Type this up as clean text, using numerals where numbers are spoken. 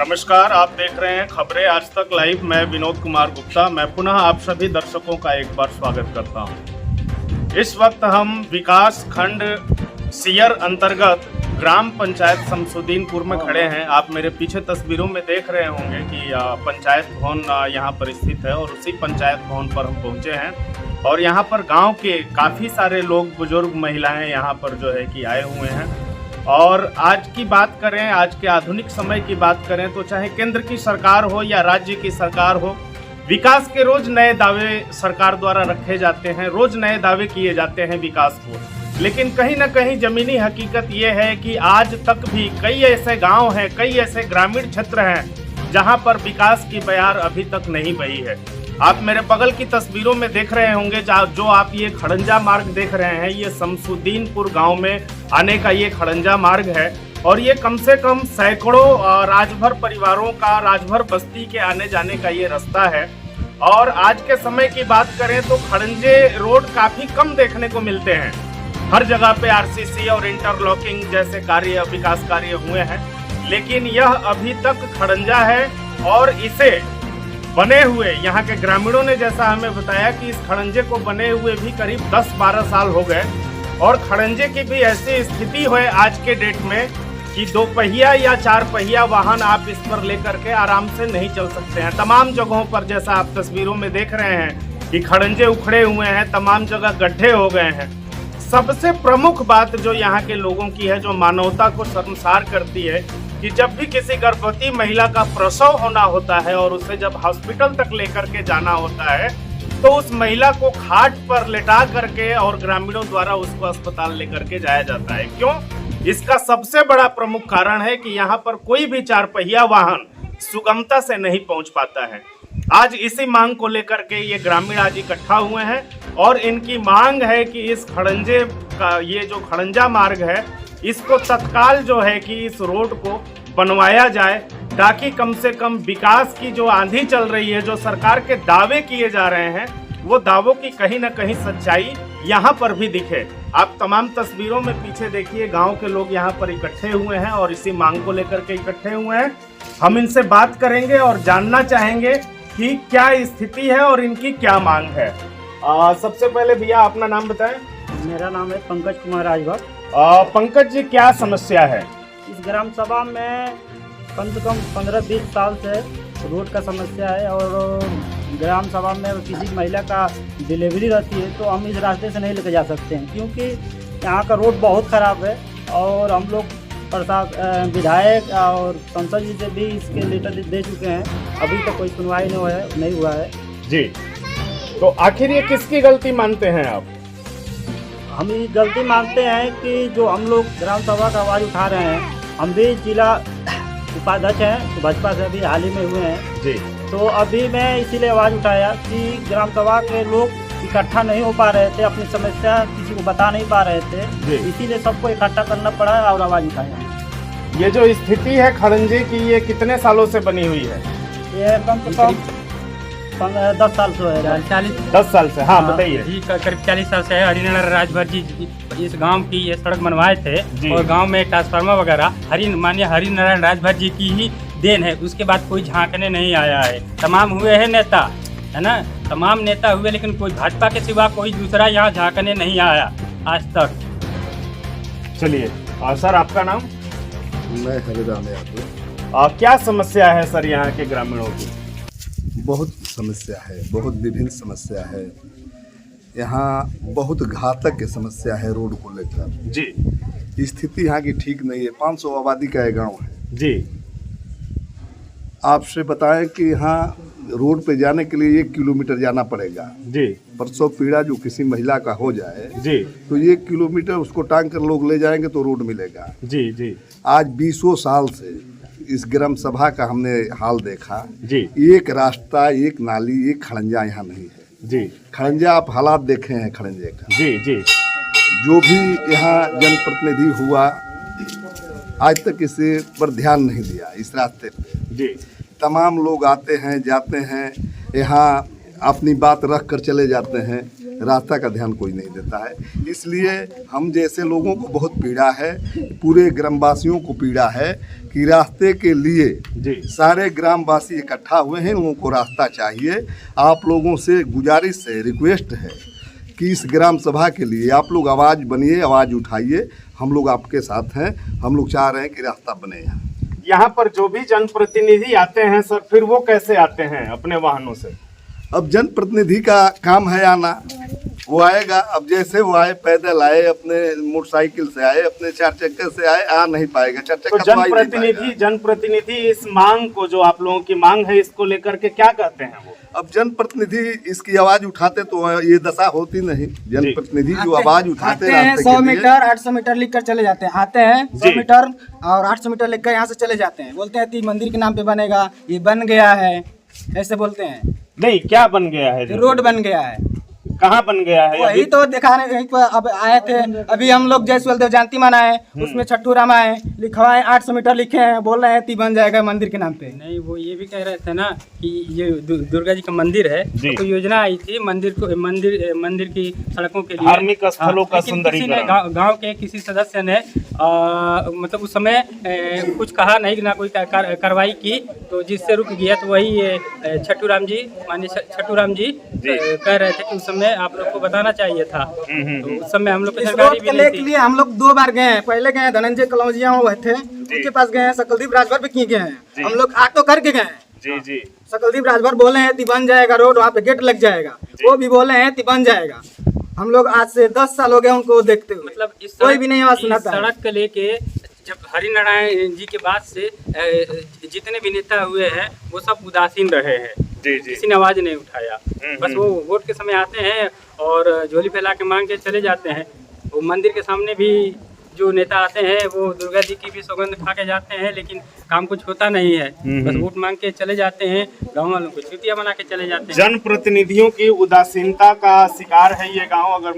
नमस्कार, आप देख रहे हैं खबरें आज तक लाइव। मैं विनोद कुमार गुप्ता। मैं पुनः आप सभी दर्शकों का एक बार स्वागत करता हूं। इस वक्त हम विकास खंड सियर अंतर्गत ग्राम पंचायत शमसुद्दीनपुर में खड़े हैं। आप मेरे पीछे तस्वीरों में देख रहे होंगे कि पंचायत भवन यहाँ पर स्थित है और उसी पंचायत भवन पर हम पहुँचे हैं। और यहाँ पर गाँव के काफ़ी सारे लोग, बुजुर्ग, महिलाएँ यहाँ पर जो है कि आए हुए हैं। और आज की बात करें, आज के आधुनिक समय की बात करें तो चाहे केंद्र की सरकार हो या राज्य की सरकार हो, विकास के रोज नए दावे सरकार द्वारा रखे जाते हैं, रोज नए दावे किए जाते हैं विकास को। लेकिन कहीं ना कहीं जमीनी हकीकत ये है कि आज तक भी कई ऐसे गांव हैं, कई ऐसे ग्रामीण क्षेत्र हैं जहां पर विकास की बयार अभी तक नहीं बही है। आप मेरे बगल की तस्वीरों में देख रहे होंगे, जो आप ये खड़ंजा मार्ग देख रहे हैं, ये शमसुद्दीनपुर गांव में आने का ये खड़ंजा मार्ग है। और ये कम से कम सैकड़ों राजभर परिवारों का, राजभर बस्ती के आने जाने का ये रास्ता है। और आज के समय की बात करें तो खड़ंजे रोड काफ़ी कम देखने को मिलते हैं। हर जगह पे आरसीसी और इंटरलॉकिंग जैसे कार्य, विकास कार्य हुए हैं, लेकिन यह अभी तक खड़ंजा है। और इसे बने हुए यहाँ के ग्रामीणों ने जैसा हमें बताया कि इस खड़ंजे को बने हुए भी करीब 10-12 साल हो गए। और खड़ंजे की भी ऐसी स्थिति है आज के डेट में कि 2 पहिया या 4 पहिया वाहन आप इस पर लेकर के आराम से नहीं चल सकते हैं। तमाम जगहों पर जैसा आप तस्वीरों में देख रहे हैं कि खड़ंजे उखड़े हुए हैं, तमाम जगह गड्ढे हो गए हैं। सबसे प्रमुख बात जो यहाँ के लोगों की है, जो मानवता को शर्मसार करती है, कि जब भी किसी गर्भवती महिला का प्रसव होना होता है और उसे जब हॉस्पिटल तक लेकर के जाना होता है तो उस महिला को खाट पर लेटा करके और ग्रामीणों द्वारा उसको अस्पताल लेकर के जाया जाता है। क्यों? इसका सबसे बड़ा प्रमुख कारण है कि यहाँ पर कोई भी 4 पहिया वाहन सुगमता से नहीं पहुँच पाता है। आज इसी मांग को लेकर के ये ग्रामीण आज इकट्ठा हुए हैं और इनकी मांग है कि इस खड़ंजे का, ये जो खड़ंजा मार्ग है, इसको तत्काल जो है कि इस रोड को बनवाया जाए, ताकि कम से कम विकास की जो आंधी चल रही है, जो सरकार के दावे किए जा रहे हैं, वो दावों की कहीं ना कहीं सच्चाई यहाँ पर भी दिखे। आप तमाम तस्वीरों में पीछे देखिए, गांव के लोग यहाँ पर इकट्ठे हुए हैं और इसी मांग को लेकर के इकट्ठे हुए हैं। हम इनसे बात करेंगे और जानना चाहेंगे कि क्या स्थिति है और इनकी क्या मांग है। सबसे पहले भैया अपना नाम बताएं। मेरा नाम है पंकज कुमार राजभर। पंकज जी, क्या समस्या है? इस ग्राम सभा में कम से कम 15-20 साल से रोड का समस्या है। और ग्राम सभा में किसी महिला का डिलीवरी रहती है तो हम इस रास्ते से नहीं लेकर जा सकते हैं, क्योंकि यहाँ का रोड बहुत ख़राब है। और हम लोग विधायक और संसद जी से भी इसके लेटर दे चुके हैं, अभी तक कोई सुनवाई नहीं हुआ है जी। तो आखिर ये किसकी गलती मानते हैं आप? हम ये गलती मानते हैं कि जो हम लोग ग्राम सभा का आवाज़ उठा रहे हैं, हम भी जिला उपाध्यक्ष हैं, तो भाजपा से अभी हाल ही में हुए हैं जी। तो अभी मैं इसीलिए आवाज़ उठाया कि ग्राम सभा के लोग इकट्ठा नहीं हो पा रहे थे, अपनी समस्या किसी को बता नहीं पा रहे थे, इसीलिए सबको इकट्ठा करना पड़ा और आवाज़ उठाया। ये जो स्थिति है खड़ंजे की, ये कितने सालों से बनी हुई है? ये कम से कम 10 साल से है। 10 साल से। हाँ, बताइए जी। करीब 40 साल से है। हरिनारायण राजभर जी इस गांव की ये सड़क बनवाए थे और गांव में ट्रांसफार्मर वगैरह माननीय हरिनारायण राजभर जी की ही देन है। उसके बाद कोई झांकने नहीं आया है। तमाम हुए हैं नेता, है ना, तमाम नेता हुए, लेकिन कोई भाजपा के सिवा कोई दूसरा यहाँ झांकने नहीं आया आज तक। चलिए, सर आपका नाम? मैं हरिराम यादव। क्या समस्या है सर यहाँ के ग्रामीणों की? बहुत समस्या है, बहुत विभिन्न समस्या है। यहाँ बहुत घातक समस्या है रोड को लेकर जी। स्थिति यहाँ की ठीक नहीं है। 500 आबादी का ये गांव है जी। आपसे बताएं कि यहाँ रोड पे जाने के लिए 1 किलोमीटर जाना पड़ेगा जी। प्रसव पीड़ा जो किसी महिला का हो जाए जी, तो 1 किलोमीटर उसको टांग कर लोग ले जाएंगे तो रोड मिलेगा। जी जी। आज 20 साल से इस ग्राम सभा का हमने हाल देखा जी। एक रास्ता, एक नाली, एक खड़ंजा यहाँ नहीं है जी। खड़ंजा आप हालात देखे हैं खड़ंजे का। जी जी। जो भी यहाँ जनप्रतिनिधि हुआ आज तक इसे पर ध्यान नहीं दिया। इस रास्ते पे जी तमाम लोग आते हैं, जाते हैं, यहाँ अपनी बात रख कर चले जाते हैं। रास्ता का ध्यान कोई नहीं देता है। इसलिए हम जैसे लोगों को बहुत पीड़ा है, पूरे ग्रामवासियों को पीड़ा है कि रास्ते के लिए जी सारे ग्रामवासी इकट्ठा हुए हैं, उनको को रास्ता चाहिए। आप लोगों से गुजारिश है, रिक्वेस्ट है कि इस ग्राम सभा के लिए आप लोग आवाज़ बनिए, आवाज़ उठाइए। हम लोग आपके साथ हैं, हम लोग चाह रहे हैं कि रास्ता बने। यहाँ पर जो भी जनप्रतिनिधि आते हैं सर, फिर वो कैसे आते हैं? अपने वाहनों से। अब जनप्रतिनिधि का काम है आना, वो आएगा। अब जैसे वो आए, पैदल आए, अपने मोटरसाइकिल से आए, अपने 4 चक्के से आए, आ नहीं पाएगा। 4 तो चक्का जनप्रतिनिधि इस मांग को, जो आप लोगों की मांग है, इसको लेकर के क्या कहते हैं वो? अब जनप्रतिनिधि इसकी आवाज उठाते तो ये दशा होती नहीं। जनप्रतिनिधि जो आवाज उठाते हैं 100 मीटर 800 मीटर लिख कर चले जाते हैं, आते हैं 100 मीटर और 800 मीटर लिख कर यहाँ से चले जाते हैं, बोलते हैं मंदिर के नाम पे बनेगा, ये बन गया है, ऐसे बोलते हैं। नहीं, क्या बन गया है? रोड बन गया है। कहाँ बन गया है? वही तो दिखाने अब आए थे। अभी हम लोग जयसवाल देव जयंती मनाए, उसमें छट्टू राम आए, लिखवाए 800 मीटर लिखे हैं, बोल रहे हैं ती बन जाएगा मंदिर के नाम पे। नहीं, वो ये भी कह रहे थे ना कि ये दुर्गा जी का मंदिर है, तो योजना आई थी मंदिर की सड़कों के लिए, धार्मिक स्थलों का सुंदरीकरण। गांव के किसी सदस्य ने मतलब उस समय कुछ कहा नहीं, ना कोई कार्रवाई की, तो जिससे रुक गया। तो वही छट्टू राम जी, माननीय छट्टू राम जी कह रहे थे कि उस समय आप लोग को बताना चाहिए था। तो उस समय हम लोग को जानकारी भी नहीं थी। हम लोग 2 बार गए हैं, पहले गए धनंजय कलौजिया हुए थे, उनके पास गए हैं, सकलदीप राजभर पे किए गए हैं, हम लोग ऑटो करके गए हैं। जी जी। सकलदीप राजभर बोले हैं ती बन जाएगा रोड, वहाँ पे गेट लग जाएगा, वो भी बोले हैं ती बन जाएगा। हम लोग आज से 10 साल हो गए उनको देखते हुए, मतलब इस कोई भी नहीं आवाज सुनाता। सड़क के लेके जब हरिनारायण जी के बाद से जितने भी नेता हुए हैं वो सब उदासीन रहे हैं। जी जी। किसी ने आवाज नहीं उठाया। बस वो वोट के समय आते हैं और झोली फैला के मांग के चले जाते हैं। वो मंदिर के सामने भी जो नेता आते हैं वो दुर्गा जी की भी सौगंध खा के जाते हैं, लेकिन काम कुछ होता नहीं है। बस वोट मांग के चले जाते हैं, गाँव वालों को चुतिया बना के चले जाते हैं। जनप्रतिनिधियों की उदासीनता का शिकार है ये गाँव। अगर